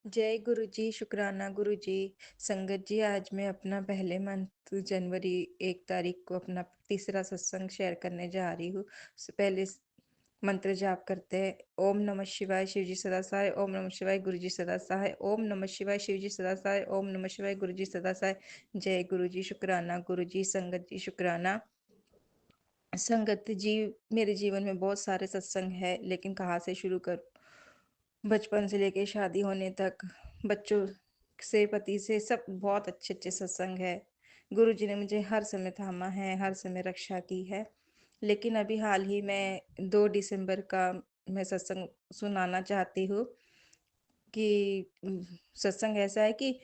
जय गुरु जी, शुक्राना गुरु जी। संगत जी, आज मैं अपना पहले मंथ जनवरी 1 तारीख को अपना तीसरा सत्संग शेयर करने जा रही हूँ। उससे पहले मंत्र जाप करते हैं। ओम नमः शिवाय, शिव जी सदा सहाय। ओम नमः शिवाय, गुरु जी सदा सहाय। ओम नमः शिवाय, शिव जी सदा सहाय। ओम नमः शिवाय, गुरु जी सदा सहाय। जय गुरु जी, शुक्राना गुरु जी। संगत जी, शुक्राना। संगत जी, मेरे जीवन में बहुत सारे सत्संग है, लेकिन कहाँ से शुरू कर। बचपन से लेके शादी होने तक, बच्चों से, पति से, सब बहुत अच्छे अच्छे सत्संग है। गुरु जी ने मुझे हर समय थामा है, हर समय रक्षा की है। लेकिन अभी हाल ही में 2 दिसंबर का मैं सत्संग सुनाना चाहती हूँ कि सत्संग ऐसा है कि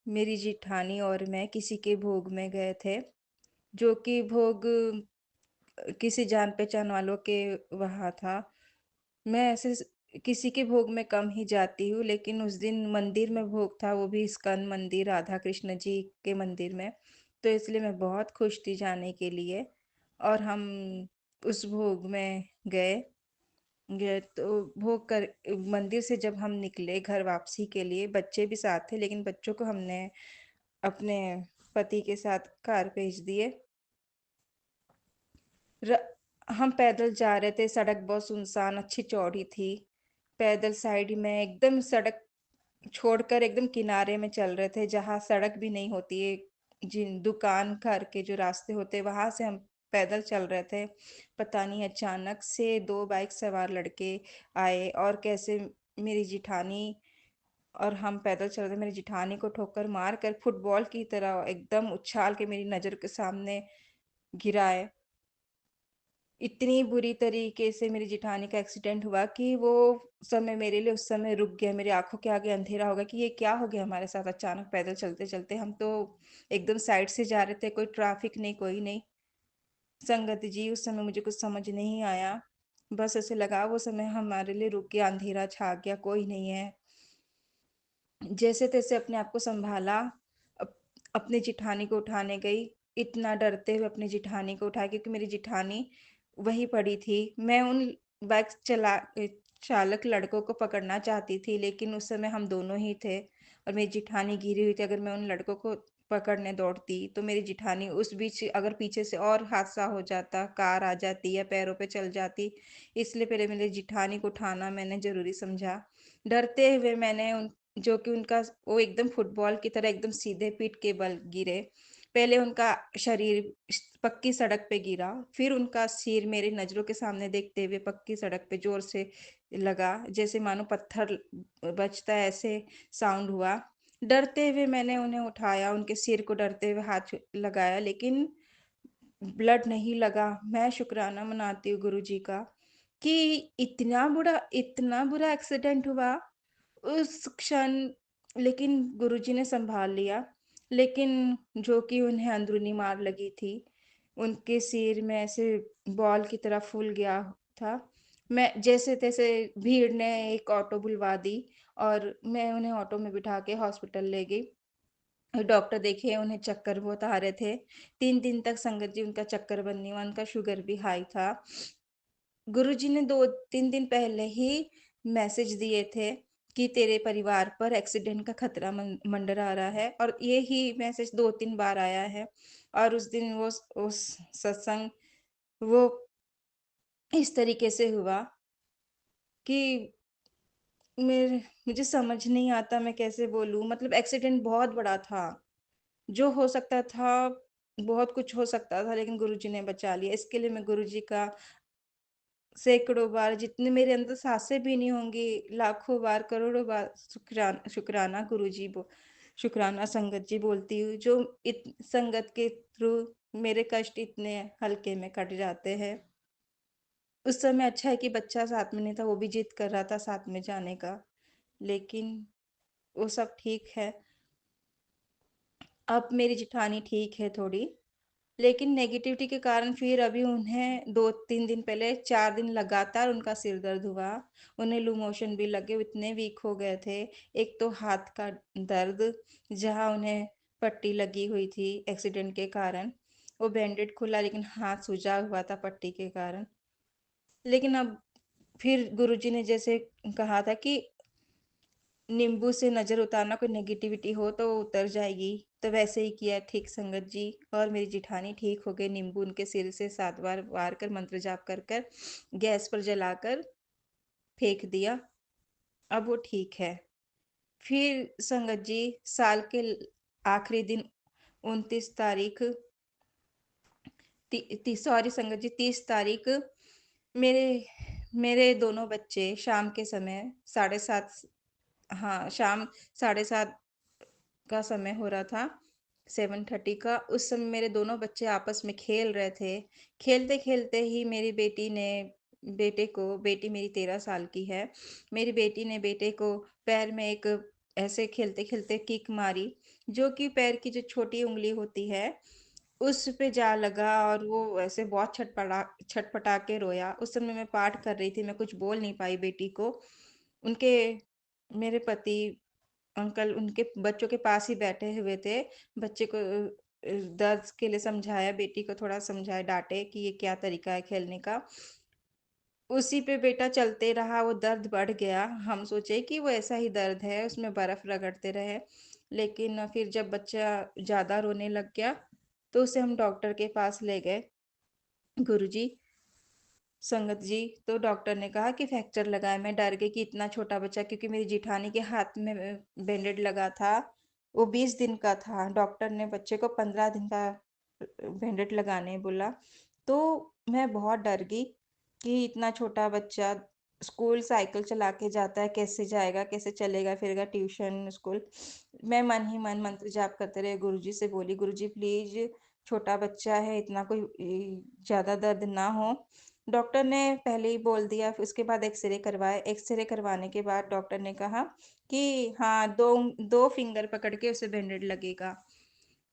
मेरी जिठानी और मैं किसी के भोग में गए थे, जो कि भोग किसी जान पहचान वालों के वहाँ था। मैं ऐसे किसी के भोग में कम ही जाती हूँ, लेकिन उस दिन मंदिर में भोग था, वो भी इस्कॉन मंदिर, राधा कृष्ण जी के मंदिर में। तो इसलिए मैं बहुत खुश थी जाने के लिए, और हम उस भोग में गए। गए तो भोग कर मंदिर से जब हम निकले घर वापसी के लिए, बच्चे भी साथ थे, लेकिन बच्चों को हमने अपने पति के साथ कार भेज दिए। र हम पैदल जा रहे थे, सड़क बहुत सुनसान, अच्छी चौड़ी थी। पैदल साइड में एकदम सड़क छोड़कर एकदम किनारे में चल रहे थे, जहाँ सड़क भी नहीं होती है। जिन दुकान घर के जो रास्ते होते हैं, वहाँ से हम पैदल चल रहे थे। पता नहीं अचानक से 2 बाइक सवार लड़के आए, और कैसे मेरी जिठानी और हम पैदल चल रहे, मेरी जिठानी को ठोकर मार कर फुटबॉल की तरह एकदम उछाल के मेरी नज़र के सामने गिराए। इतनी बुरी तरीके से मेरी जेठानी का एक्सीडेंट हुआ कि वो समय मेरे लिए उस समय रुक गया। मेरी आँखों के आगे अंधेरा हो गया कि ये क्या हो गया हमारे साथ अचानक पैदल चलते-चलते। हम तो एकदम साइड से जा रहे थे, कोई ट्रैफिक नहीं, कोई नहीं। संगत जी, उस समय मुझे कुछ समझ नहीं आया। बस ऐसे लगा वो समय हमारे लिए रुक गया, अंधेरा छा गया, कोई नहीं है। जैसे-तैसे अपने आप को सँभाला, अप अपनी जेठानी को उठाने गई, इतना डरते हुए अपनी जेठानी को उठाया, क्योंकि मेरी जेठानी वहीं पड़ी थी। मैं उन बाइक चालक लड़कों को पकड़ना चाहती थी, लेकिन उस समय हम दोनों ही थे और मेरी जेठानी गिरी हुई थी। अगर मैं उन लड़कों को पकड़ने दौड़ती, तो मेरी जेठानी उस बीच अगर पीछे से और हादसा हो जाता, कार आ जाती या पैरों पे चल जाती, इसलिए पहले मेरी जेठानी को उठाना मैंने ज़रूरी समझा। डरते हुए मैंने उन जो कि उनका वो एकदम फुटबॉल की तरह एकदम सीधे पीठ के बल गिरे। पहले उनका शरीर पक्की सड़क पे गिरा, फिर उनका सिर मेरी नज़रों के सामने देखते हुए पक्की सड़क पे ज़ोर से लगा, जैसे मानो पत्थर बजता है, ऐसे साउंड हुआ। डरते हुए मैंने उन्हें उठाया, उनके सिर को डरते हुए हाथ लगाया, लेकिन ब्लड नहीं लगा। मैं शुक्राना मनाती हूँ गुरुजी का कि इतना बुरा एक्सीडेंट हुआ उस क्षण, लेकिन गुरुजी ने सँभाल लिया। लेकिन जो कि उन्हें अंदरूनी मार लगी थी, उनके सिर में ऐसे बॉल की तरह फूल गया था। मैं जैसे-तैसे भीड़ ने एक ऑटो बुलवा दी, और मैं उन्हें ऑटो में बिठा के हॉस्पिटल ले गई। डॉक्टर देखे, उन्हें चक्कर बहुत आ रहे थे। 3 दिन तक संगत जी उनका चक्कर बंद नहीं हुआ, उनका शुगर भी हाई था। गुरुजी ने 2-3 दिन पहले ही मैसेज दिए थे कि तेरे परिवार पर एक्सीडेंट का खतरा मंडरा रहा है, और ये ही मैसेज 2-3 बार आया है। और उस दिन वो उस सत्संग वो इस तरीके से हुआ कि मुझे समझ नहीं आता मैं कैसे बोलूँ, मतलब एक्सीडेंट बहुत बड़ा था। जो हो सकता था, बहुत कुछ हो सकता था, लेकिन गुरुजी ने बचा लिया। इसके लिए मैं गुरुजी का सैकड़ों बार, जितने मेरे अंदर साँसें भी नहीं होंगी, लाखों बार, करोड़ों बार शुक्राना गुरुजी शुक्राना संगत जी बोलती हूँ, जो इत संगत के थ्रू मेरे कष्ट इतने हल्के में कट जाते हैं। उस समय अच्छा है कि बच्चा साथ में नहीं था, वो भी जिद कर रहा था साथ में जाने का, लेकिन वो सब ठीक है। अब मेरी जेठानी ठीक है थोड़ी, लेकिन नेगेटिविटी के कारण फिर अभी उन्हें 2-3 दिन पहले 4 दिन लगातार उनका सिर दर्द हुआ। उन्हें लूज़ मोशन भी लगे, वो इतने वीक हो गए थे। एक तो हाथ का दर्द, जहाँ उन्हें पट्टी लगी हुई थी एक्सीडेंट के कारण। वो बैंडेड खुला, लेकिन हाथ सूजा हुआ था पट्टी के कारण। लेकिन अब फिर गुरुजी ने जैसे कहा था कि नींबू से नज़र उतारना, कोई नेगेटिविटी हो तो वो उतर जाएगी। तो वैसे ही किया ठीक संगत जी, और मेरी जिठानी ठीक हो गई। नींबू उनके सिर से 7 बार वार कर मंत्र जाप कर कर गैस पर जलाकर फेंक दिया। अब वो ठीक है। फिर संगत जी, साल के आखिरी दिन 29 तारीख, सॉरी संगत जी, 30 तारीख, मेरे मेरे दोनों बच्चे शाम के समय 7:30, हाँ, शाम 7:30 का समय हो रहा था, 7:30 का। उस समय मेरे दोनों बच्चे आपस में खेल रहे थे। खेलते-खेलते ही मेरी बेटी ने बेटे को, बेटी मेरी 13 साल की है, मेरी बेटी ने बेटे को पैर में एक, ऐसे खेलते-खेलते किक मारी, जो कि पैर की जो छोटी उँगली होती है, उस पे जा लगा और वो ऐसे बहुत छटपटा के रोया। उस समय मैं पाठ कर रही थी, मैं कुछ बोल नहीं पाई बेटी को। उनके मेरे पति अंकल उनके बच्चों के पास ही बैठे हुए थे। बच्चे को दर्द के लिए समझाया, बेटी को थोड़ा समझाया, डाँटे कि ये क्या तरीका है खेलने का। उसी पे बेटा चलते रहा, वो दर्द बढ़ गया। हम सोचे कि वो ऐसा ही दर्द है, उसमें बर्फ़ रगड़ते रहे। लेकिन फिर जब बच्चा ज़्यादा रोने लग गया, तो उसे हम डॉक्टर के पास ले गए। गुरुजी, संगत जी, तो डॉक्टर ने कहा कि फ्रैक्चर लगा है। मैं डर गई कि इतना छोटा बच्चा, क्योंकि मेरी जेठानी के हाथ में बैंडेड लगा था, वो 20 दिन का था। डॉक्टर ने बच्चे को 15 दिन का बैंडेड लगाने बोला। तो मैं बहुत डर गई कि इतना छोटा बच्चा स्कूल साइकिल चला के जाता है, कैसे जाएगा, कैसे चलेगा फिरेगा ट्यूशन, स्कूल। मैं मन ही मन मंत्र जाप करते रहे, गुरुजी से बोली, गुरुजी प्लीज, छोटा बच्चा है, इतना कोई ज्यादा दर्द ना हो। डॉक्टर ने पहले ही बोल दिया, फिर उसके बाद एक्सरे करवाए। एक्सरे करवाने के बाद डॉक्टर ने कहा कि हाँ, दो दो फिंगर पकड़ के उसे बैंडेड लगेगा।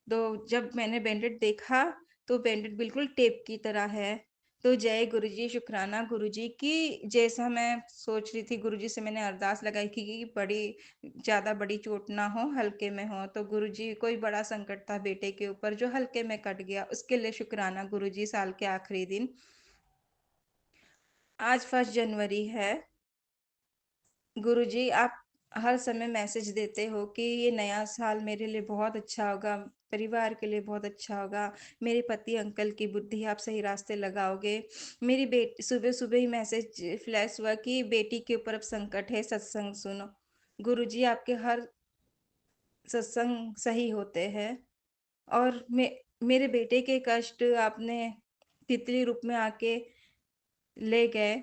तो जब मैंने बैंडेड देखा, तो बैंडेड बिल्कुल टेप की तरह है। तो जय गुरुजी, शुक्राना गुरुजी कि जैसा मैं सोच रही थी, गुरुजी से मैंने अरदास लगाई कि बड़ी ज़्यादा बड़ी चोट ना हो, हल्के में हो। तो गुरुजी, कोई बड़ा संकट था बेटे के ऊपर जो हल्के में कट गया, उसके लिए शुक्राना गुरुजी। साल के आखिरी दिन, आज 1 जनवरी है। गुरुजी, आप हर समय मैसेज देते हो कि ये नया साल मेरे लिए बहुत अच्छा होगा, परिवार के लिए बहुत अच्छा होगा, मेरे पति अंकल की बुद्धि आप सही रास्ते लगाओगे। मेरी बेटी, सुबह-सुबह ही मैसेज फ्लैश हुआ कि बेटी के ऊपर अब संकट है, सत्संग सुनो। गुरुजी, आपके हर सत्संग सही होते हैं, और मेरे बेटे के कष्ट आपने तितली रूप में आके ले गए,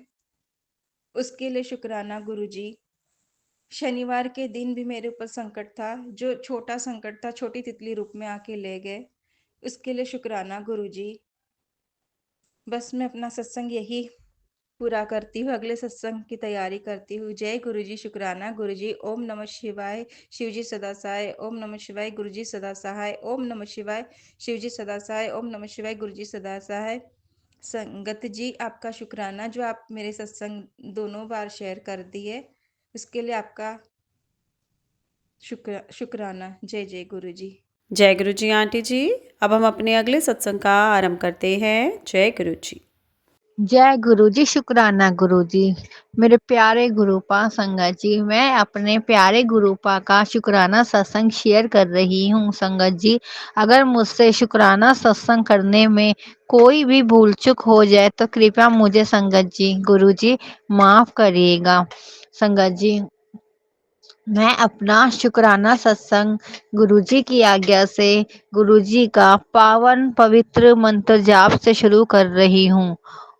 उसके लिए शुक्राना गुरुजी। शनिवार के दिन भी मेरे ऊपर संकट था, जो छोटा संकट था, छोटी तितली रूप में आके ले गए, उसके लिए शुक्राना गुरुजी। बस मैं अपना सत्संग यही पूरा करती हूँ, अगले सत्संग की तैयारी करती हूँ। जय गुरुजी, शुक्राना गुरुजी। ओम नमः शिवाय, शिवजी सदा सहाय। ओम नमः शिवाय, गुरुजी सदा सहाय। ओम नमः शिवाय, शिवजी सदा सहाय। ओम नमः शिवाय, गुरुजी सदा सहाय। संगत जी, आपका शुक्राना, जो आप मेरे सत्संग दोनों बार शेयर कर दिए, उसके लिए आपका शुक्राना। जय जय गुरु जी। जय गुरु जी आंटी जी। अब हम अपने अगले सत्संग का आरंभ करते हैं। जय गुरु जी। जय गुरु जी, शुक्राना गुरु जी। मेरे प्यारे गुरुपा संगत जी, मैं अपने प्यारे गुरुपा का शुक्राना सत्संग शेयर कर रही हूँ। संगत जी, अगर मुझसे शुक्राना सत्संग करने में कोई भी भूल चूक हो जाए तो कृपया मुझे संगत जी, गुरु जी माफ करिएगा। संगत जी, मैं अपना शुक्राना सत्संग गुरुजी की आज्ञा से गुरुजी का पावन पवित्र मंत्र जाप से शुरू कर रही हूँ।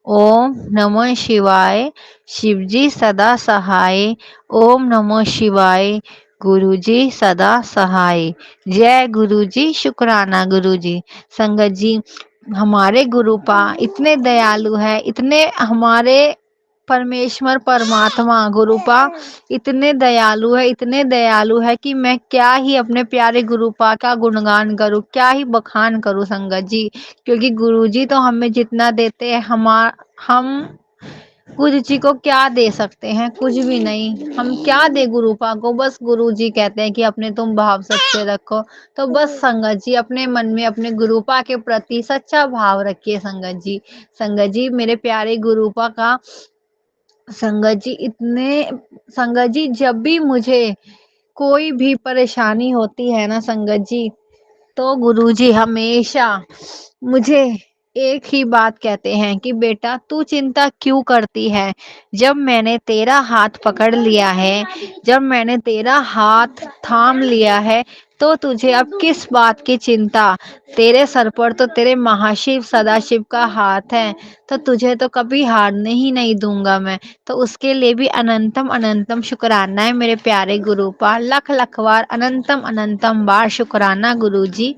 ओम नमः शिवाय, शिवजी सदा सहाय। ओम नमः शिवाय, गुरुजी सदा सहाय। जय गुरुजी, शुक्राना गुरुजी। संगत जी, हमारे गुरुपा इतने दयालु है, इतने हमारे परमेश्वर परमात्मा गुरुपा इतने दयालु है, इतने दयालु है कि मैं क्या ही अपने प्यारे गुरुपा का गुणगान करूं, क्या ही बखान करूं संगत जी। क्योंकि गुरुजी तो हमें जितना देते हैं, हम गुरुजी को क्या दे सकते हैं, कुछ भी नहीं। हम क्या दे गुरुपा को, बस गुरुजी कहते हैं कि अपने तुम भाव सच्चे रखो। तो बस संगत जी, अपने मन में अपने गुरुपा के प्रति सच्चा भाव रखिए संगत जी। संगत जी, मेरे प्यारे गुरुपा का संगत जी जब भी मुझे कोई भी परेशानी होती है ना संगत जी, तो गुरुजी हमेशा मुझे एक ही बात कहते हैं कि बेटा तू चिंता क्यों करती है? जब मैंने तेरा हाथ पकड़ लिया है, जब मैंने तेरा हाथ थाम लिया है, तो तुझे अब किस बात की चिंता? तेरे सर पर तो तेरे महाशिव सदाशिव का हाथ है, तो तुझे तो कभी हारने ही नहीं दूंगा मैं। तो उसके लिए भी अनंतम अनंतम शुक्राना है मेरे प्यारे गुरुपा, लख लख बार अनंतम अनंतम बार शुक्राना गुरुजी।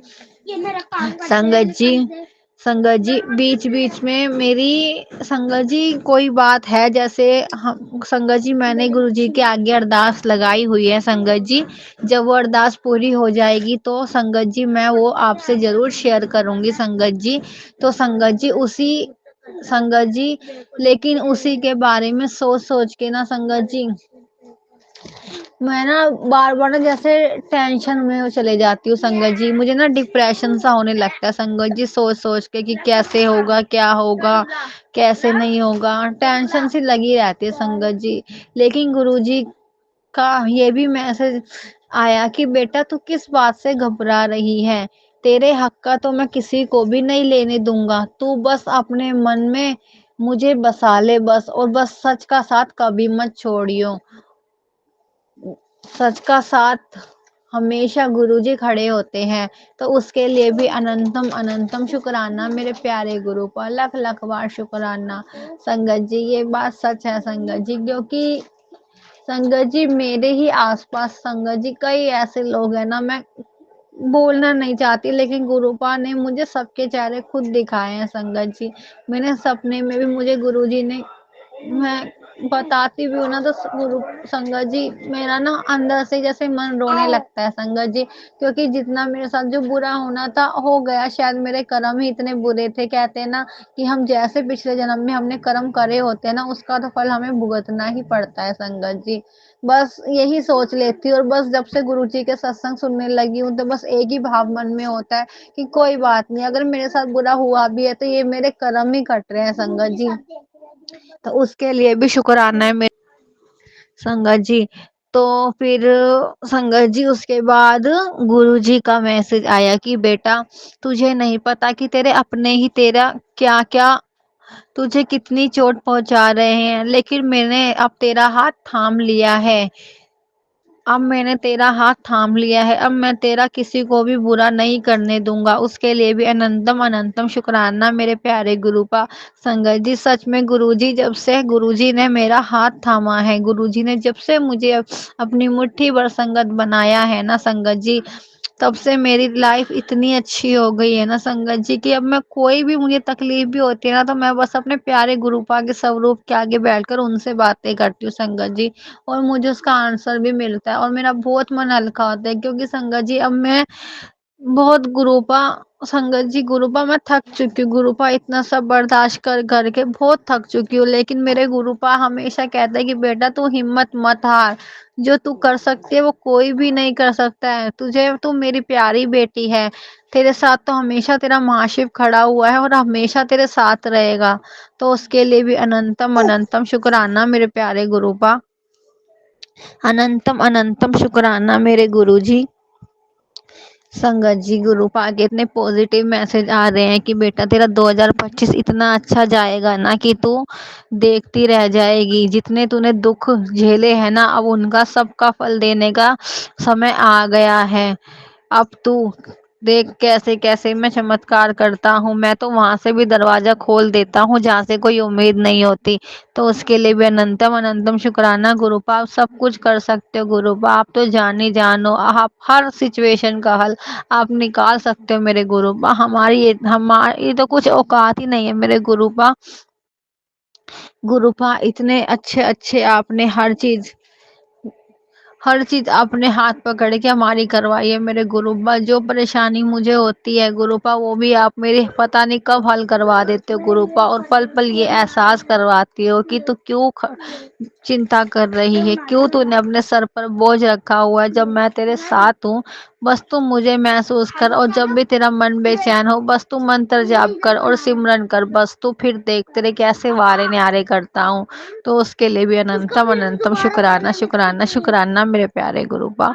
संगत जी बीच बीच में मेरी संगत जी कोई बात है, जैसे हम संगत जी मैंने गुरुजी के आगे अरदास लगाई हुई है संगत जी। जब वो अरदास पूरी हो जाएगी तो संगत जी मैं वो आपसे जरूर शेयर करूंगी संगत जी। तो संगत जी लेकिन उसी के बारे में सोच सोच के ना संगत जी मैं ना बार बार ना जैसे टेंशन में चले जाती हूँ संगत जी। मुझे ना डिप्रेशन सा होने लगता है संगत जी, सोच सोच के कि कैसे होगा, क्या होगा, कैसे नहीं होगा, टेंशन सी लगी रहती है संगत जी। लेकिन गुरुजी का ये भी मैसेज आया कि बेटा तू किस बात से घबरा रही है? तेरे हक का तो मैं किसी को भी नहीं लेने दूंगा। तू बस अपने मन में मुझे बसा ले बस, और बस सच का साथ कभी मत छोड़ियो। सच का साथ हमेशा गुरुजी खड़े होते हैं। तो उसके लिए भी अनंतम अनंतम शुक्राना मेरे प्यारे गुरु पर, लख लख बार शुक्राना संगत जी। ये बात सच है संगत जी, क्योंकि संगत जी मेरे ही आसपास संगत जी कई ऐसे लोग हैं ना, मैं बोलना नहीं चाहती लेकिन गुरुपा ने मुझे सबके चेहरे खुद दिखाए हैं संगत जी। मैंने सपने में भी मुझे गुरुजी ने, मैं बताती भी हूँ ना तो गुरु संगत जी मेरा ना अंदर से जैसे मन रोने लगता है संगत जी। क्योंकि जितना मेरे साथ जो बुरा होना था हो गया, शायद मेरे कर्म ही इतने बुरे थे। कहते हैं ना कि हम जैसे पिछले जन्म में हमने कर्म करे होते हैं ना, उसका तो फल हमें भुगतना ही पड़ता है संगत जी। बस यही सोच लेती हूँ, और बस जब से गुरु जी के सत्संग सुनने लगी हूँ तो बस एक ही भाव मन में होता है कि कोई बात नहीं, अगर मेरे साथ बुरा हुआ भी है तो ये मेरे कर्म ही कट रहे हैं संगत जी। तो उसके लिए भी शुक्राना है मेरे संगत जी। तो फिर संगत जी उसके बाद गुरुजी का मैसेज आया कि बेटा तुझे नहीं पता कि तेरे अपने ही तेरा क्या क्या तुझे कितनी चोट पहुंचा रहे हैं, लेकिन मैंने अब तेरा हाथ थाम लिया है। अब मैंने तेरा हाथ थाम लिया है, अब मैं तेरा किसी को भी बुरा नहीं करने दूंगा। उसके लिए भी अनंतम अनंतम शुक्राना मेरे प्यारे गुरुपा। संगत जी सच में गुरुजी जब से गुरुजी ने मेरा हाथ थामा है, गुरुजी ने जब से मुझे अपनी मुट्ठी भर संगत बनाया है ना संगत जी, तब से मेरी लाइफ इतनी अच्छी हो गई है ना संगत जी कि अब मैं कोई भी मुझे तकलीफ भी होती है ना तो मैं बस अपने प्यारे गुरुपा के स्वरूप के आगे बैठकर उनसे बातें करती हूँ संगत जी, और मुझे उसका आंसर भी मिलता है और मेरा बहुत मन हल्का होता है। क्योंकि संगत जी अब मैं बहुत गुरुपा संगत जी गुरुपा मैं थक चुकी हूँ। गुरुपा इतना सब बर्दाश्त कर करके बहुत थक चुकी हूँ, लेकिन मेरे गुरुपा हमेशा कहते हैं कि बेटा तू हिम्मत मत हार, जो तू कर सकती है वो कोई भी नहीं कर सकता है। तुझे तू मेरी प्यारी बेटी है, तेरे साथ तो हमेशा तेरा महाशिव खड़ा हुआ है और हमेशा तेरे साथ रहेगा। तो उसके लिए भी अनंतम अनंतम शुक्राना मेरे प्यारे गुरुपा, अनंतम अनंतम शुक्राना मेरे गुरुजी। संगत जी गुरुपा के इतने पॉजिटिव मैसेज आ रहे हैं कि बेटा तेरा 2025 इतना अच्छा जाएगा ना कि तू देखती रह जाएगी। जितने तूने दुख झेले हैं ना, अब उनका सबका फल देने का समय आ गया है। अब तू देख कैसे कैसे मैं चमत्कार करता हूँ, मैं तो वहां से भी दरवाजा खोल देता हूँ जहाँ से कोई उम्मीद नहीं होती। तो उसके लिए भी अनंतम अनंतम शुक्राना गुरुपा। आप सब कुछ कर सकते हो गुरुपा, आप तो जान ही जानो, आप हर सिचुएशन का हल आप निकाल सकते हो मेरे गुरुपा। हमारी तो कुछ औकात ही नहीं है मेरे गुरुपा। गुरुपा इतने अच्छे अच्छे आपने हर चीज हर चीज़ अपने हाथ पकड़ के हमारी करवाइए मेरे गुरुपा। जो परेशानी मुझे होती है गुरुपा, वो भी आप मेरे पता नहीं कब हल करवा देते हो गुरुपा, और पल पल ये एहसास करवाती हो कि तू क्यों चिंता कर रही है, क्यों तूने अपने सर पर बोझ रखा हुआ है, जब मैं तेरे साथ हूँ। बस तू मुझे महसूस कर, और जब भी तेरा मन बेचैन हो बस तू मंत्र जाप कर और सिमरन कर, बस तू फिर देख तेरे कैसे वारे न्यारे करता हूँ। तो उसके लिए भी अनंतम अनंतम शुक्राना शुक्राना शुक्राना मेरे प्यारे गुरुपा,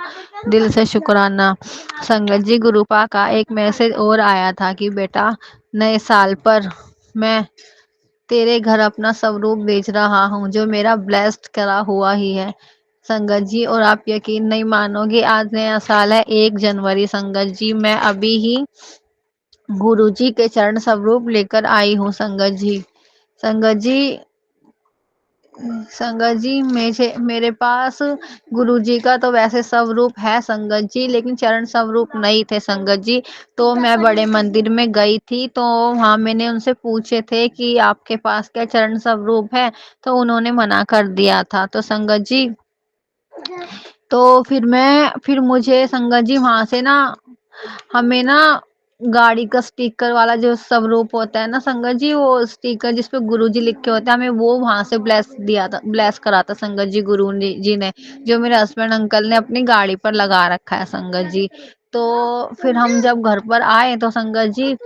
दिल से शुक्राना। संगत जी, गुरुपा का एक मैसेज और आया था कि बेटा, नए साल पर मैं तेरे घर अपना स्वरूप बेच रहा हूँ, जो मेरा ब्लेस्ड करा हुआ ही है संगत जी। और आप यकीन नहीं मानोगे, आज नया साल है 1 जनवरी संगत जी। मैं अभी ही गुरु जी के चरण स्वरूप लेकर आई हूँ संगत जी। संगत जी, संगत जी मेरे पास गुरु जी का तो वैसे स्वरूप है संगत जी, लेकिन चरण स्वरूप नहीं थे संगत जी। तो मैं बड़े मंदिर में गई थी, तो वहाँ मैंने उनसे पूछे थे कि आपके पास क्या चरण स्वरूप है, तो उन्होंने मना कर दिया था। तो संगत जी, तो फिर मुझे संगत जी वहां से ना, हमें ना गाड़ी का स्टिकर वाला जो स्वरूप होता है ना संगत जी, वो स्टिकर जिसपे गुरु जी लिखे होते हैं, हमें वो वहां से ब्लेस करा था संगत जी गुरु जी ने, जो मेरे हस्बैंड अंकल ने अपनी गाड़ी पर लगा रखा है संगत जी। तो फिर हम जब घर पर आए तो संगत जी,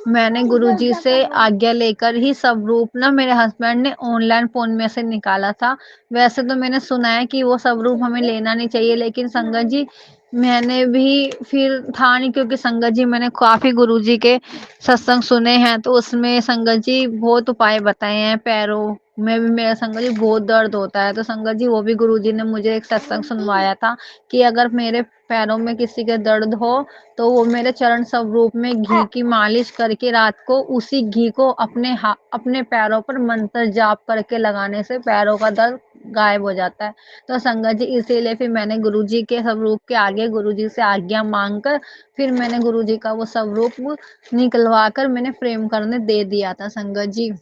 मैंने गुरुजी से आज्ञा लेकर ही स्वरूप ना मेरे हस्बैंड ने ऑनलाइन फोन में से निकाला था। वैसे तो मैंने सुना है कि वो स्वरूप हमें लेना नहीं चाहिए, लेकिन संगत जी मैंने भी फिर था नहीं, क्योंकि संगत जी मैंने काफी गुरुजी के सत्संग सुने हैं, तो उसमें संगत जी बहुत उपाय बताए हैं। पैरों में भी मेरा संगत जी बहुत दर्द होता है, तो संगत जी वो भी गुरुजी ने मुझे एक सत्संग सुनवाया था कि अगर मेरे पैरों में किसी के दर्द हो तो वो मेरे चरण स्वरूप में घी की मालिश करके रात को उसी घी को अपने पैरों पर मंत्र जाप करके लगाने से पैरों का दर्द गायब हो जाता है। तो संगत जी इसीलिए फिर मैंने गुरुजी के स्वरूप के आगे गुरुजी से आज्ञा मांग कर फिर मैंने गुरुजी का वो स्वरूप निकलवा कर मैंने फ्रेम करने दे दिया था संगत जी।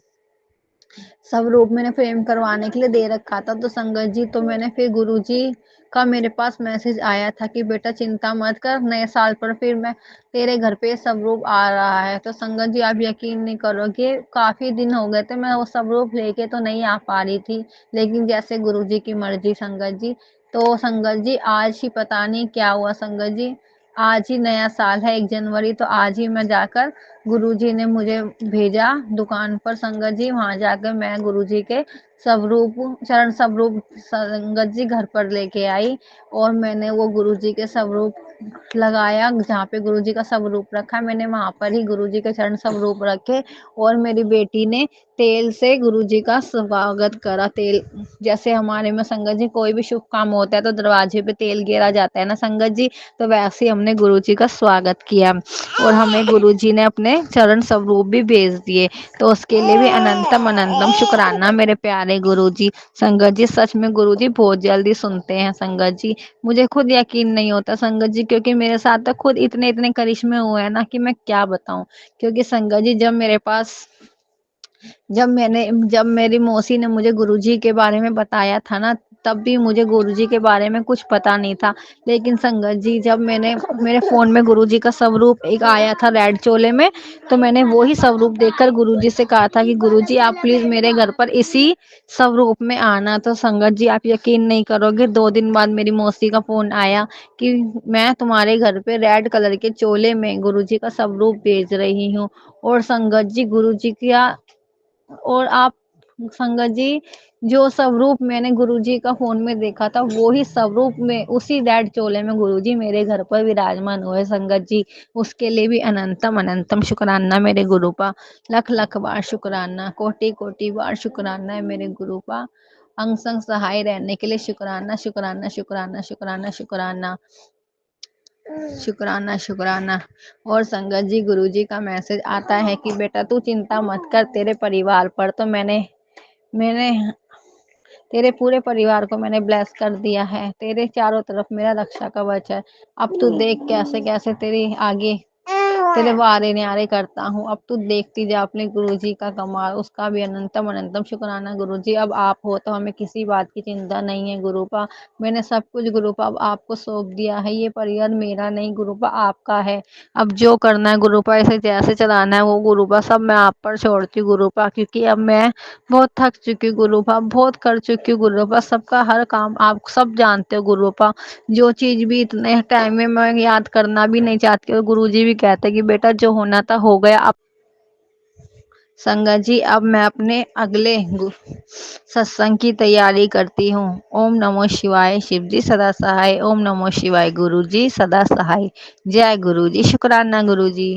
स्वरूप मैंने फ्रेम करवाने के लिए दे रखा था। तो संगत जी, तो मैंने फिर गुरुजी का मेरे पास मैसेज आया था कि बेटा चिंता मत कर, नए साल पर फिर मैं तेरे घर पे स्वरूप आ रहा है। तो संगत जी, आप यकीन नहीं करोगे, काफी दिन हो गए थे मैं वो स्वरूप लेके तो नहीं आ पा रही थी, लेकिन जैसे गुरुजी की मर्जी संगत जी। तो संगत जी, आज ही पता नहीं क्या हुआ संगत जी, आज ही नया साल है 1 जनवरी, तो आज ही मैं जाकर गुरुजी ने मुझे भेजा दुकान पर संगत जी, वहां जाकर मैं गुरुजी के स्वरूप चरण स्वरूप संगत जी घर पर लेके आई, और मैंने वो गुरुजी के स्वरूप लगाया। जहाँ पे गुरुजी का स्वरूप रखा मैंने वहां पर ही गुरुजी के चरण स्वरूप रखे, और मेरी बेटी ने तेल से गुरुजी का स्वागत करा। तेल जैसे हमारे में संगत जी कोई भी शुभ काम होता है तो दरवाजे पे तेल गिरा जाता है ना संगत जी, तो वैसे ही हमने गुरुजी का स्वागत किया, और हमें गुरुजी ने अपने चरण स्वरूप भी भेज दिए। तो उसके लिए भी अनंतम अनंतम शुक्राना मेरे प्यारे गुरुजी। संगत जी, सच में गुरुजी बहुत जल्दी सुनते हैं संगत जी। मुझे खुद यकीन नहीं होता संगत जी, क्योंकि मेरे साथ तो खुद इतने इतने करिश्मे हुए हैं ना कि मैं क्या बताऊं। क्योंकि संगत जी, जब मेरी मौसी ने मुझे गुरुजी के बारे में बताया था ना, तब भी मुझे गुरुजी के बारे में कुछ पता नहीं था। लेकिन संगत जी, जब मेरे फोन में गुरुजी का स्वरूप एक आया था रेड चोले में, तो मैंने वो ही स्वरूप देखकर गुरुजी से कहा था कि गुरुजी आप प्लीज मेरे घर पर इसी स्वरूप में आना। तो संगत जी, आप यकीन नहीं करोगे, 2 दिन बाद मेरी मौसी का फोन आया कि मैं तुम्हारे घर पे रेड कलर के चोले में गुरुजी का स्वरूप भेज रही हूँ। और संगत जी, गुरुजी का, और आप संगत जी, जो स्वरूप मैंने गुरुजी का फोन में देखा था, वो ही स्वरूप में उसी रेड चोले में गुरुजी मेरे घर पर विराजमान हुए संगत जी। उसके लिए भी अनंतम अनंतम शुक्राना मेरे गुरुपा। लख लख बार शुक्राना, कोटि कोटि बार शुक्राना है मेरे गुरुपा। अंग संग सहाय रहने के लिए शुक्राना शुक्राना शुक्राना शुक्राना शुक्राना शुक्राना शुक्राना। और संगत जी, गुरुजी का मैसेज आता है कि बेटा तू चिंता मत कर, तेरे परिवार पर तो मैंने तेरे पूरे परिवार को मैंने ब्लेस कर दिया है, तेरे चारों तरफ मेरा रक्षा कवच है। अब तू देख कैसे कैसे तेरी आगे तेरे वारे न्यारे करता हूँ। अब तू देखती जा अपने गुरुजी का कमाल, उसका भी अनंतम अनंतम शुक्राना गुरुजी। अब आप हो तो हमें किसी बात की चिंता नहीं है गुरुपा। मैंने सब कुछ गुरुपा अब आपको सौंप दिया है। ये परिवार मेरा नहीं गुरुपा, आपका है। अब जो करना है गुरुपा, इसे जैसे चलाना है वो गुरुपा सब मैं आप पर छोड़ती हूँ गुरुपा, क्योंकि अब मैं बहुत थक चुकी हूँ गुरुपा, बहुत कर चुकी हूँ गुरुपा। सबका हर काम आप सब जानते हो गुरुपा। जो चीज भी इतने टाइम में मैं याद करना भी नहीं चाहती, और गुरुजी भी कहते कि बेटा जो होना था हो गया। अब संगत जी, अब मैं अपने अगले सत्संग की तैयारी करती हूँ। ओम नमो शिवाय। शिव जी सदा सहाय। ओम नमो शिवाय। गुरु जी सदा सहाय। जय गुरु जी। शुक्राना गुरु जी।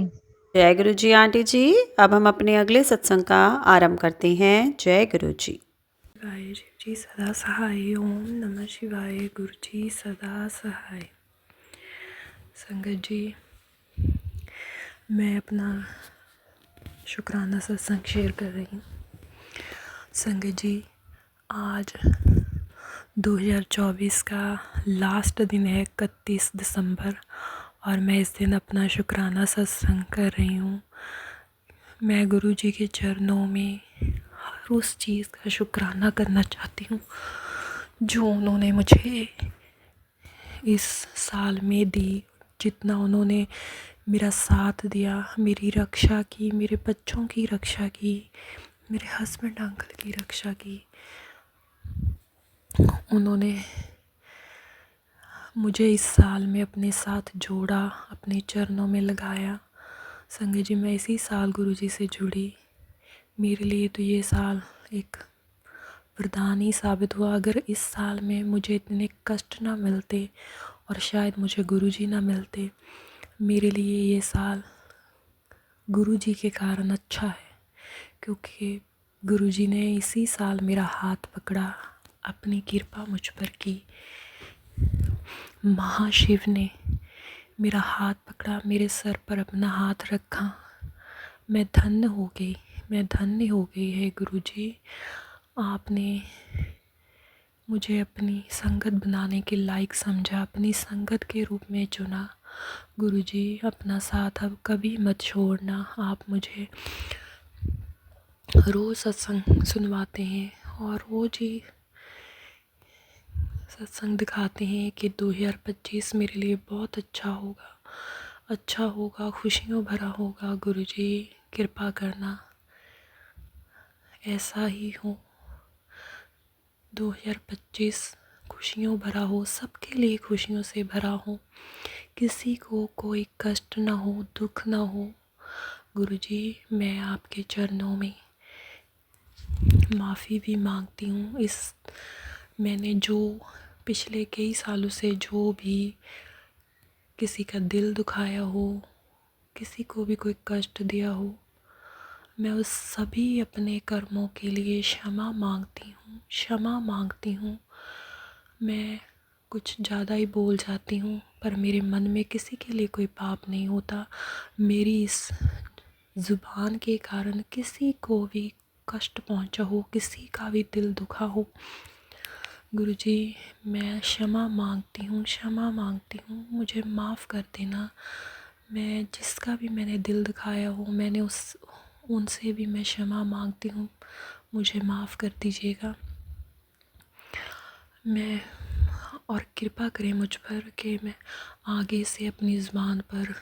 जय गुरु जी आंटी जी। अब हम अपने अगले सत्संग का आरंभ करते हैं। जय गुरु जी। शिवाय। शिव जी सदा सहाय। ओम नमः शिवाय। गुरु जी सदा सहाय। संगत जी, मैं अपना शुक्राना सत्संग शेयर कर रही हूँ। संगत जी, आज 2024 का लास्ट दिन है, 31 दिसंबर, और मैं इस दिन अपना शुक्राना सत्संग कर रही हूँ। मैं गुरु जी के चरणों में हर उस चीज़ का शुक्राना करना चाहती हूँ जो उन्होंने मुझे इस साल में दी, जितना उन्होंने मेरा साथ दिया, मेरी रक्षा की, मेरे बच्चों की रक्षा की, मेरे हस्बैंड अंकल की रक्षा की। उन्होंने मुझे इस साल में अपने साथ जोड़ा, अपने चरणों में लगाया। संगत जी, मैं इसी साल गुरुजी से जुड़ी। मेरे लिए तो ये साल एक वरदान ही साबित हुआ। अगर इस साल में मुझे इतने कष्ट ना मिलते और शायद मुझे गुरुजी ना मिलते, मेरे लिए ये साल गुरुजी के कारण अच्छा है, क्योंकि गुरुजी ने इसी साल मेरा हाथ पकड़ा, अपनी कृपा मुझ पर की। महाशिव ने मेरा हाथ पकड़ा, मेरे सर पर अपना हाथ रखा। मैं धन्य हो गई, मैं धन्य हो गई है गुरुजी। आपने मुझे अपनी संगत बनाने के लायक समझा, अपनी संगत के रूप में चुना। गुरुजी, अपना साथ अब कभी मत छोड़ना। आप मुझे रोज़ सत्संग सुनवाते हैं और रोज़ ही सत्संग दिखाते हैं कि 2025 मेरे लिए बहुत अच्छा होगा, अच्छा होगा, खुशियों भरा होगा। गुरुजी, कृपा करना ऐसा ही हो। 2025 खुशियों भरा हो, सबके लिए खुशियों से भरा हो, किसी को कोई कष्ट ना हो, दुख ना हो। गुरुजी, मैं आपके चरणों में माफ़ी भी मांगती हूँ। मैंने जो पिछले कई सालों से जो भी किसी का दिल दुखाया हो, किसी को भी कोई कष्ट दिया हो, मैं उस सभी अपने कर्मों के लिए क्षमा मांगती हूँ, क्षमा मांगती हूँ। मैं कुछ ज़्यादा ही बोल जाती हूँ, पर मेरे मन में किसी के लिए कोई पाप नहीं होता। मेरी इस ज़ुबान के कारण किसी को भी कष्ट पहुँचा हो, किसी का भी दिल दुखा हो, गुरुजी, मैं क्षमा मांगती हूँ, क्षमा मांगती हूँ। मुझे माफ़ कर देना। मैं जिसका भी मैंने दिल दुखाया हो, मैंने उनसे भी मैं क्षमा मांगती हूँ। मुझे माफ़ कर दीजिएगा। और कृपा करें मुझ पर कि मैं आगे से अपनी ज़ुबान पर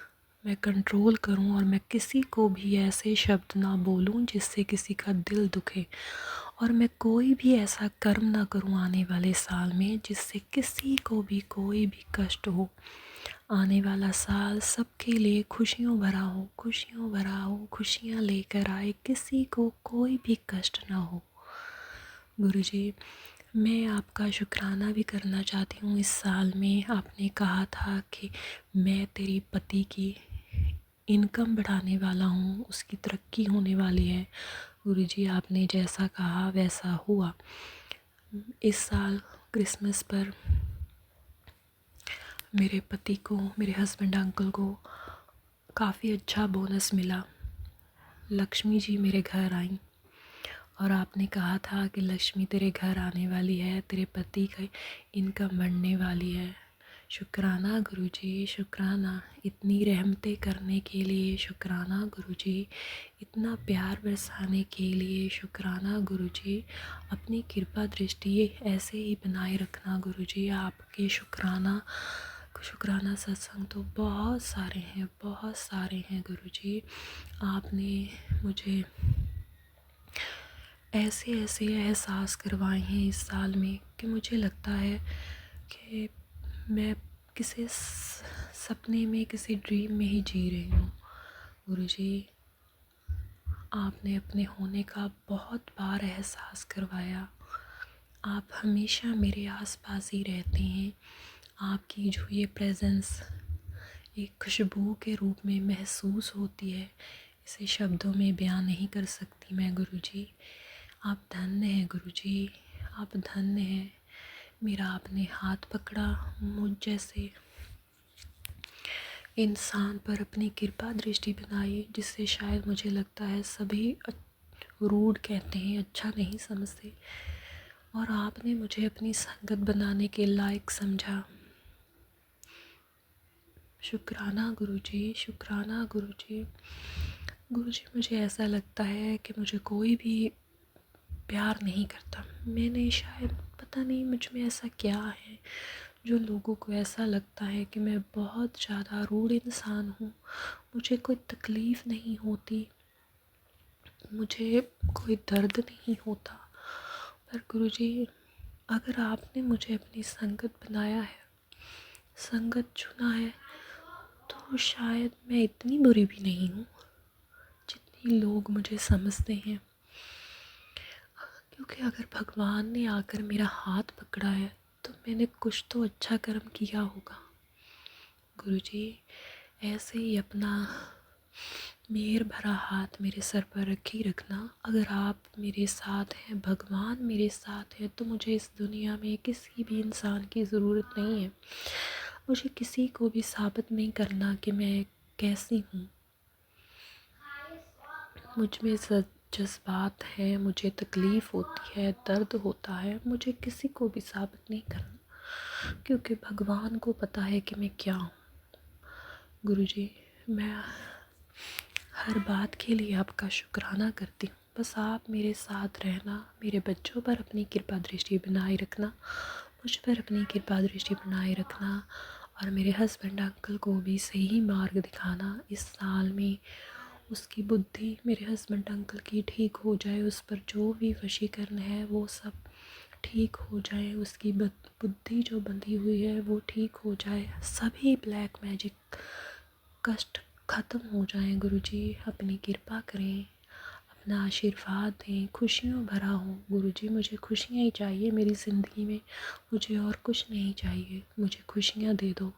मैं कंट्रोल करूं और मैं किसी को भी ऐसे शब्द ना बोलूं जिससे किसी का दिल दुखे, और मैं कोई भी ऐसा कर्म ना करूं आने वाले साल में जिससे किसी को भी कोई भी कष्ट हो। आने वाला साल सबके लिए खुशियों भरा हो, खुशियों भरा हो, खुशियाँ लेकर आए, किसी को कोई भी कष्ट ना हो। गुरुजी, मैं आपका शुक्राना भी करना चाहती हूँ। इस साल में आपने कहा था कि मैं तेरी पति की इनकम बढ़ाने वाला हूँ, उसकी तरक्की होने वाली है। गुरुजी, आपने जैसा कहा वैसा हुआ। इस साल क्रिसमस पर मेरे पति को, मेरे हस्बैंड अंकल को काफ़ी अच्छा बोनस मिला। लक्ष्मी जी मेरे घर आई और आपने कहा था कि लक्ष्मी तेरे घर आने वाली है, तेरे पति की इनकम बढ़ने वाली है। शुक्राना गुरुजी, शुक्राना इतनी रहमतें करने के लिए, शुक्राना गुरुजी इतना प्यार बरसाने के लिए, शुक्राना गुरुजी अपनी कृपा दृष्टि ऐसे ही बनाए रखना गुरुजी। आपके शुक्राना शुक्राना सत्संग तो बहुत सारे हैं गुरुजी। आपने मुझे ऐसे ऐसे एहसास करवाए हैं इस साल में कि मुझे लगता है कि मैं किसी सपने में, किसी ड्रीम में ही जी रही हूँ गुरुजी। आपने अपने होने का बहुत बार एहसास करवाया। आप हमेशा मेरे आसपास ही रहते हैं। आपकी जो ये प्रेजेंस एक खुशबू के रूप में महसूस होती है, इसे शब्दों में बयान नहीं कर सकती मैं गुरुजी। आप धन्य हैं गुरुजी, आप धन्य हैं। मेरा आपने हाथ पकड़ा, मुझ जैसे इंसान पर अपनी कृपा दृष्टि बनाई, जिससे शायद मुझे लगता है सभी रूड कहते हैं, अच्छा नहीं समझते, और आपने मुझे अपनी संगत बनाने के लायक समझा। शुक्राना गुरुजी, शुक्राना गुरुजी। गुरुजी मुझे ऐसा लगता है कि मुझे कोई भी प्यार नहीं करता। मैंने शायद, पता नहीं मुझ में ऐसा क्या है जो लोगों को ऐसा लगता है कि मैं बहुत ज़्यादा रूड इंसान हूँ। मुझे कोई तकलीफ़ नहीं होती, मुझे कोई दर्द नहीं होता। पर गुरुजी, अगर आपने मुझे अपनी संगत बनाया है, संगत चुना है, तो शायद मैं इतनी बुरी भी नहीं हूँ जितनी लोग मुझे समझते हैं। क्योंकि अगर भगवान ने आकर मेरा हाथ पकड़ा है तो मैंने कुछ तो अच्छा कर्म किया होगा। गुरुजी, ऐसे ही अपना मेहर भरा हाथ मेरे सर पर रखी रखना। अगर आप मेरे साथ हैं, भगवान मेरे साथ है, तो मुझे इस दुनिया में किसी भी इंसान की ज़रूरत नहीं है। मुझे किसी को भी साबित नहीं करना कि मैं कैसी हूँ। मुझ में जज्बात हैं, मुझे तकलीफ़ होती है, दर्द होता है, मुझे किसी को भी साबित नहीं करना, क्योंकि भगवान को पता है कि मैं क्या हूँ। गुरुजी, मैं हर बात के लिए आपका शुक्राना करती हूँ। बस आप मेरे साथ रहना, मेरे बच्चों पर अपनी कृपा दृष्टि बनाए रखना, मुझ पर अपनी कृपा दृष्टि बनाए रखना, और मेरे हस्बैंड अंकल को भी सही मार्ग दिखाना। इस साल में उसकी बुद्धि, मेरे हस्बैंड अंकल की ठीक हो जाए, उस पर जो भी वशीकरण है वो सब ठीक हो जाए, उसकी बुद्धि जो बंधी हुई है वो ठीक हो जाए, सभी ब्लैक मैजिक कष्ट ख़त्म हो जाएं। गुरुजी, अपनी कृपा करें, अपना आशीर्वाद दें, खुशियों भरा हो। गुरुजी, मुझे खुशियाँ ही चाहिए मेरी ज़िंदगी में, मुझे और कुछ नहीं चाहिए, मुझे खुशियाँ दे दो।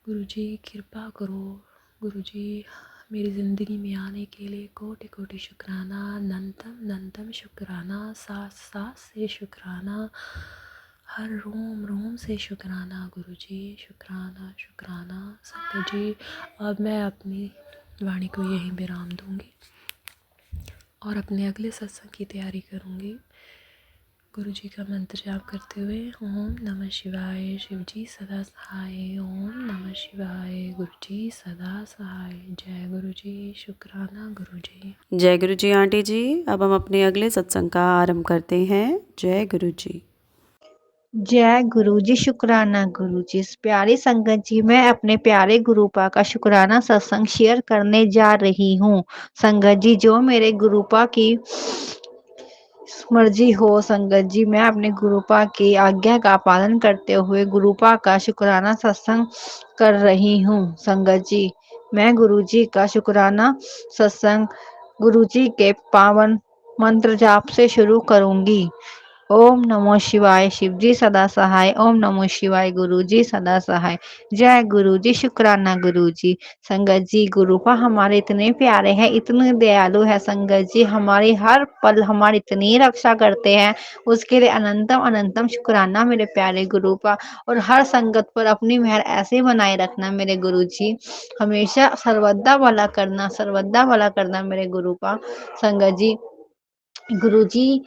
गुरुजी, कृपा करो। गुरुजी, मेरी ज़िंदगी में आने के लिए कोटि कोटि शुक्राना, अनंतम अनंतम शुक्राना, सांस सांस से शुक्राना, हर रोम रोम से शुक्राना। गुरुजी, शुक्राना शुक्राना। संगत जी, अब मैं अपनी वाणी को यहीं विराम दूंगी और अपने अगले सत्संग की तैयारी करूंगी। गुरु जी का मंत्र जाप करते हुए, ओम नमः शिवाय, शिव जी सदा सहाय, ओम नमः शिवाय, गुरु जी सदा सहाय। जय गुरु जी, शुक्राना गुरु जी। जय गुरु जी आंटी जी। अब हम अपने अगले सत्संग का आरंभ करते हैं। जय गुरु जी। जय गुरु जी, शुक्राना गुरु जी। प्यारी संगत जी, मैं अपने प्यारे गुरुपा का शुक्राना सत्संग शेयर करने जा रही हूँ। संगत जी, जो मेरे गुरुपा की मर्जी हो, संगत जी मैं अपने गुरुपा की आज्ञा का पालन करते हुए गुरुपा का शुक्राना सत्संग कर रही हूँ। संगत जी, मैं गुरु जी का शुक्राना सत्संग गुरु जी के पावन मंत्र जाप से शुरू करूंगी। ओम नमो शिवाय, शिव जी सदा सहाय। ओम नमो शिवाय, गुरु जी सदा सहाय। जय गुरु जी, शुक्राना गुरु जी। संगत जी, गुरुपा हमारे इतने प्यारे हैं, इतने दयालु है। संगत जी, हमारी हर पल हमारी इतनी रक्षा करते हैं, उसके लिए अनंतम अनंतम शुक्राना मेरे प्यारे गुरुपा। और हर संगत पर अपनी मेहर ऐसे बनाए रखना मेरे गुरु जी, हमेशा सर्वदा वाला करना, सर्वदा वाला करना मेरे गुरुपा। संगत जी, गुरु जी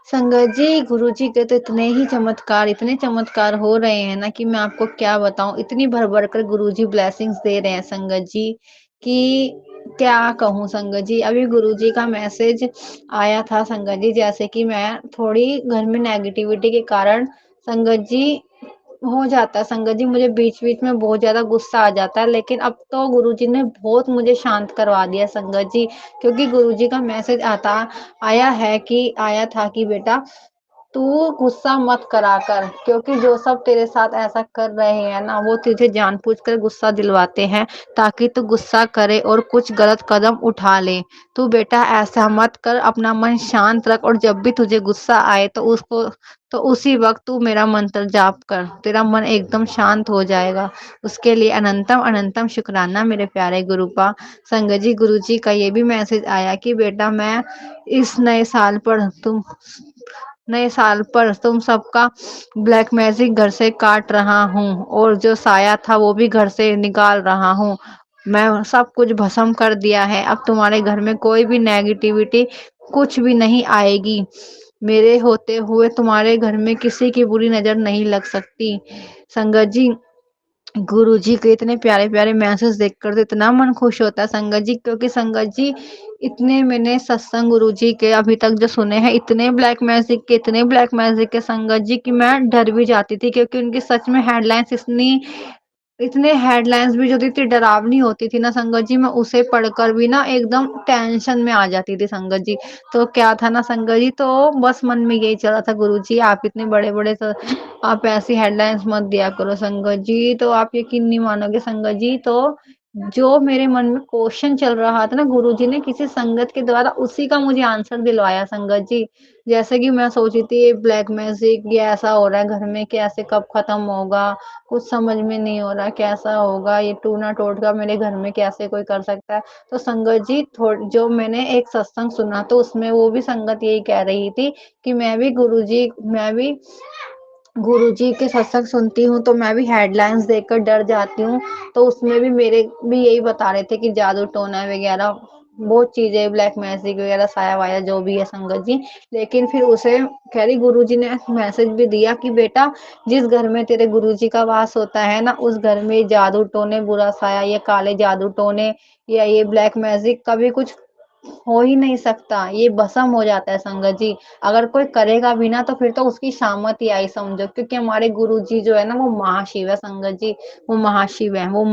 संगत जी, गुरुजी के तो इतने चमत्कार हो रहे हैं ना कि मैं आपको क्या बताऊँ। इतनी भर-भर कर गुरुजी ब्लेसिंग्स दे रहे हैं संगत जी, कि क्या कहूँ संगत जी। अभी गुरुजी का मैसेज आया था संगत जी, जैसे कि मैं थोड़ी घर में नेगेटिविटी के कारण संगत जी हो जाता है संगत जी, मुझे बीच-बीच में बहुत ज़्यादा गुस्सा आ जाता है, लेकिन अब तो गुरुजी ने बहुत मुझे शांत करवा दिया संगत जी, क्योंकि गुरुजी का मैसेज आया था कि बेटा तू गुस्सा मत करा कर, क्योंकि जो सब तेरे साथ ऐसा कर रहे हैं ना, वो तुझे जानबूझकर गुस्सा दिलवाते हैं ताकि तू गुस्सा करे और कुछ गलत कदम उठा ले। तू बेटा ऐसा मत कर, अपना मन शांत रख और जब भी तुझे गुस्सा आए तो उसी वक़्त तू मेरा मंत्र जाप कर, तेरा मन एकदम शांत हो जाएगा। उसके लिए अनंतम अनंतम शुक्राना मेरे प्यारे गुरुपा। संगत जी, गुरुजी का ये भी मैसेज आया कि बेटा मैं इस नए साल पर तुम सबका ब्लैक मैजिक घर से काट रहा हूँ और जो साया था वो भी घर से निकाल रहा हूँ। मैं सब कुछ भस्म कर दिया है। अब तुम्हारे घर में कोई भी नेगेटिविटी कुछ भी नहीं आएगी। मेरे होते हुए तुम्हारे घर में किसी की बुरी नज़र नहीं लग सकती। संगत जी, गुरुजी के इतने प्यारे-प्यारे मैसेज देखकर तो इतना मन खुश होता है संगत जी, क्योंकि संगत जी इतने मैंने सत्संग गुरुजी के अभी तक जो सुने हैं, इतने ब्लैक मैजिक के संगत जी कि मैं डर भी जाती थी, क्योंकि उनकी सच में इतने हेडलाइंस भी जो इतनी डरावनी होती थी ना संगत जी, मैं उसे पढ़कर भी ना एकदम टेंशन में आ जाती थी संगत जी। तो क्या था ना संगत जी, तो बस मन में यही चल रहा था, गुरुजी आप इतने बड़े-बड़े आप ऐसी हेडलाइंस मत दिया करो संगत जी। तो आप यकीन नहीं मानोगे संगत जी, तो जो मेरे मन में क्वेश्चन चल रहा था ना, गुरुजी ने किसी संगत के द्वारा उसी का मुझे आंसर दिलवाया संगत जी। जैसे कि मैं सोची थी ये ब्लैक मैजिक ये ऐसा हो रहा है घर में, कैसे कब खत्म होगा, कुछ समझ में नहीं हो रहा कैसा होगा, ये टूना टोटका मेरे घर में कैसे कोई कर सकता है। तो संगत जी जो मैंने एक सत्संग सुना, तो उसमें वो भी संगत यही कह रही थी कि मैं भी गुरुजी के सत्संग सुनती हूँ, तो मैं भी हेडलाइंस देखकर डर जाती हूँ। तो उसमें भी मेरे भी यही बता रहे थे कि जादू टोना वगैरह बहुत चीजें, ब्लैक मैजिक वगैरह, साया वाया जो भी है संगत जी। लेकिन फिर उसे कह रही, गुरुजी ने मैसेज भी दिया कि बेटा जिस घर में तेरे गुरुजी का वास होता है ना, उस घर में जादू टोने, बुरा साया, ये काले जादू टोने या ये ब्लैक मैजिक कभी कुछ हो ही नहीं सकता, ये भस्म हो जाता है संगत जी। अगर कोई करेगा भी ना, तो फिर तो उसकी शामत ही आई समझो, क्योंकि हमारे गुरुजी जो है ना, वो महाशिव है संगत जी। वो महाशिव है, वो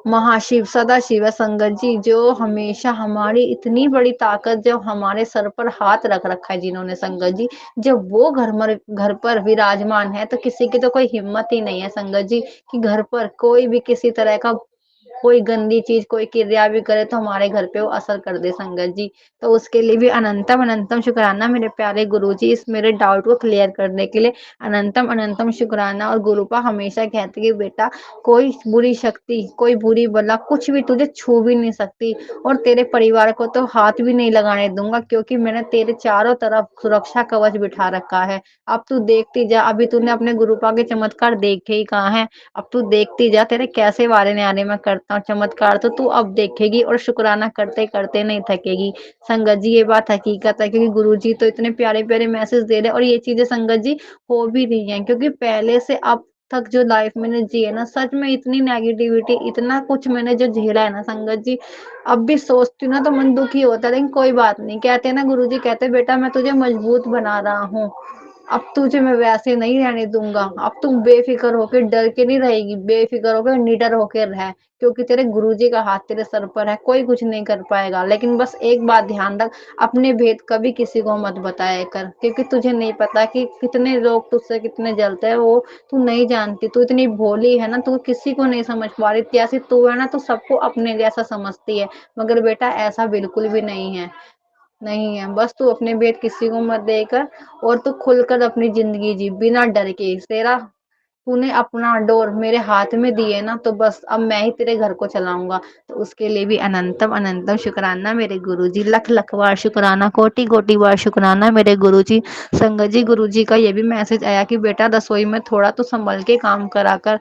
महाशिव सदाशिव है संगत जी, जो हमेशा हमारी इतनी बड़ी ताकत जो हमारे सर पर हाथ रख रखा है जिन्होंने संगत जी, जब वो घर पर विराजमान है, तो किसी की तो कोई हिम्मत ही नहीं है संगत जी, कि घर पर कोई भी किसी तरह का कोई गंदी चीज कोई क्रिया भी करे तो हमारे घर पे वो असर कर दे संगत जी। तो उसके लिए भी अनंतम अनंतम शुक्राना मेरे प्यारे गुरुजी, इस मेरे डाउट को क्लियर करने के लिए अनंतम अनंतम शुक्राना। और गुरुपा हमेशा कहती है बेटा कोई बुरी शक्ति, कोई बुरी बला कुछ भी तुझे छू भी नहीं सकती, और तेरे परिवार को तो हाथ भी नहीं लगाने दूंगा, क्योंकि मैंने तेरे चारों तरफ सुरक्षा कवच बिठा रखा है। अब तू देखती जा, अभी तूने अपने गुरुपा के चमत्कार देखे ही कहाँ है, अब तू देखती जा तेरे कैसे वारे न्यारे मैं करता हूँ चमत्कार, तो तू अब देखेगी और शुक्राना करते करते नहीं थकेगी। संगत जी ये बात हकीकत है, क्योंकि गुरुजी तो इतने प्यारे प्यारे मैसेज दे रहे हैं, और ये चीजें संगत जी हो भी रही हैं, क्योंकि पहले से अब तक जो लाइफ मैंने जी है ना, सच में इतनी नेगेटिविटी, इतना कुछ मैंने जो झेला है ना संगत जी, अब भी सोचती हूँ ना तो मन दुखी होता है, लेकिन कोई बात नहीं। कहते हैं ना गुरुजी कहते हैं बेटा मैं तुझे मजबूत बना रहा हूँ, अब तुझे मैं वैसे नहीं रहने दूंगा, अब तुम बेफिक्र होकर डर के नहीं रहेगी, बेफिक्र होकर निडर होकर रह, क्योंकि तेरे गुरुजी का हाथ तेरे सर पर है, कोई कुछ नहीं कर पाएगा। लेकिन बस एक बात ध्यान रख, अपने भेद कभी किसी को मत बताया कर, क्योंकि तुझे नहीं पता कि कितने लोग तुझसे कितने जलते हैं, वो तू नहीं जानती, तू इतनी भोली है ना, तू किसी को नहीं समझ पा रही, जैसे तू है ना तो सबको अपने जैसा समझती है, मगर बेटा ऐसा बिल्कुल भी नहीं है, नहीं है। बस तू अपने भेद किसी को मत देकर, और तू खुलकर अपनी जिंदगी जी बिना डर के। तेरा तूने अपना डोर मेरे हाथ में दिए ना, तो बस अब मैं ही तेरे घर को चलाऊंगा। तो उसके लिए भी अनंतम अनंतम शुक्राना मेरे गुरुजी, लख लख बार शुक्राना, कोटि कोटि बार शुक्राना मेरे गुरुजी। संगत जी, गुरुजी का ये भी मैसेज आया कि बेटा रसोई में थोड़ा तो संभल के काम करा कर,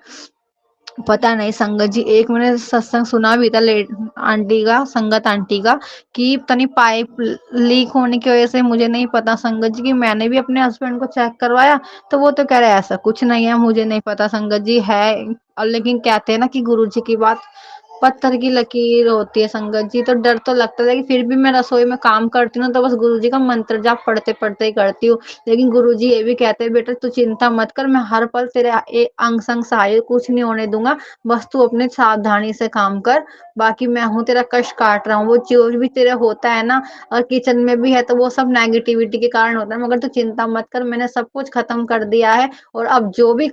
पता नहीं संगत जी, एक मैंने सत्संग सुना भी था लेट आंटी का, संगत आंटी का, कि पता नहीं पाइप लीक होने की वजह से, मुझे नहीं पता संगत जी, कि मैंने भी अपने हस्बैंड को चेक करवाया तो वो तो कह रहे ऐसा कुछ नहीं है, मुझे नहीं पता संगत जी है। और लेकिन कहते हैं ना कि गुरु जी की बात पत्थर की लकीर होती है संगत जी, तो डर तो लगता है, लेकिन फिर भी मैं रसोई में काम करती हूँ ना, तो बस गुरु जी का मंत्र जाप पढ़ते पढ़ते ही करती हूँ। लेकिन गुरु जी ये भी कहते हैं, बेटा तू चिंता मत कर, मैं हर पल तेरे अंग संग सहाय, कुछ नहीं होने दूंगा, बस तू अपने सावधानी से काम कर, बाकी मैं हूँ तेरा कष्ट काट रहा हूँ। वो जो भी तेरा होता है ना, और किचन में भी है, तो वो सब नेगेटिविटी के कारण होता है, मगर तू चिंता मत कर, मैंने सब कुछ खत्म कर दिया है, और अब जो भी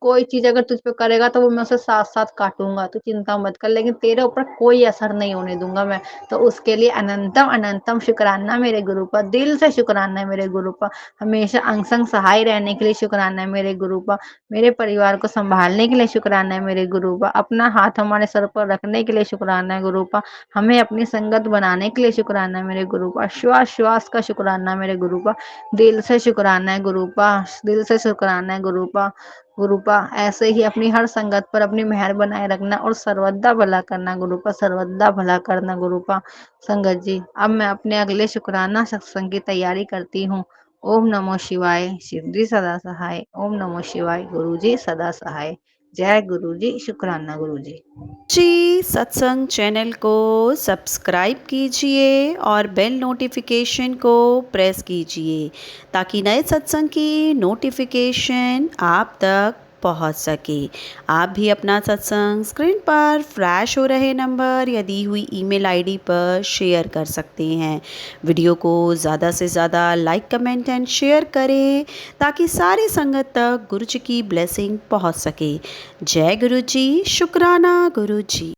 कोई चीज अगर तुझ पे करेगा तो वो मैं उसे साथ साथ काटूंगा, तू चिंता मत कर, लेकिन तेरे ऊपर कोई असर नहीं होने दूंगा मैं। तो उसके लिए अनंतम अनंतम शुक्राना मेरे गुरु पर, दिल से शुक्राना है मेरे गुरु पर, हमेशा अंग संग सहाय रहने के लिए शुक्राना है मेरे गुरु पर, मेरे परिवार को संभालने के लिए शुक्राना है मेरे गुरु पर, अपना हाथ हमारे सर पर रखने के लिए शुक्राना है गुरु पर, हमें अपनी संगत बनाने के लिए शुक्राना है मेरे गुरु पर, श्वास श्वास का शुक्राना है मेरे गुरु पर, दिल से शुक्राना है गुरु पर, दिल से शुक्राना है गुरु पर। गुरुपा ऐसे ही अपनी हर संगत पर अपनी मेहर बनाए रखना, और सर्वदा भला करना गुरुपा, सर्वदा भला करना गुरुपा। संगत जी, अब मैं अपने अगले शुक्राना सत्संग की तैयारी करती हूँ। ओम नमो शिवाय, शिव जी सदा सहाय। ओम नमो शिवाय, गुरु जी सदा सहाय। जय गुरु जी, शुक्राना गुरु जी। जी, सत्संग चैनल को सब्सक्राइब कीजिए और बेल नोटिफिकेशन को प्रेस कीजिए ताकि नए सत्संग की नोटिफिकेशन आप तक पहुंच सके। आप भी अपना सत्संग स्क्रीन पर फ्लैश हो रहे नंबर या दी हुई ईमेल आईडी पर शेयर कर सकते हैं। वीडियो को ज़्यादा से ज़्यादा लाइक, कमेंट एंड शेयर करें ताकि सारी संगत तक गुरु जी की ब्लेसिंग पहुंच सके। जय गुरु जी, शुक्राना गुरु जी।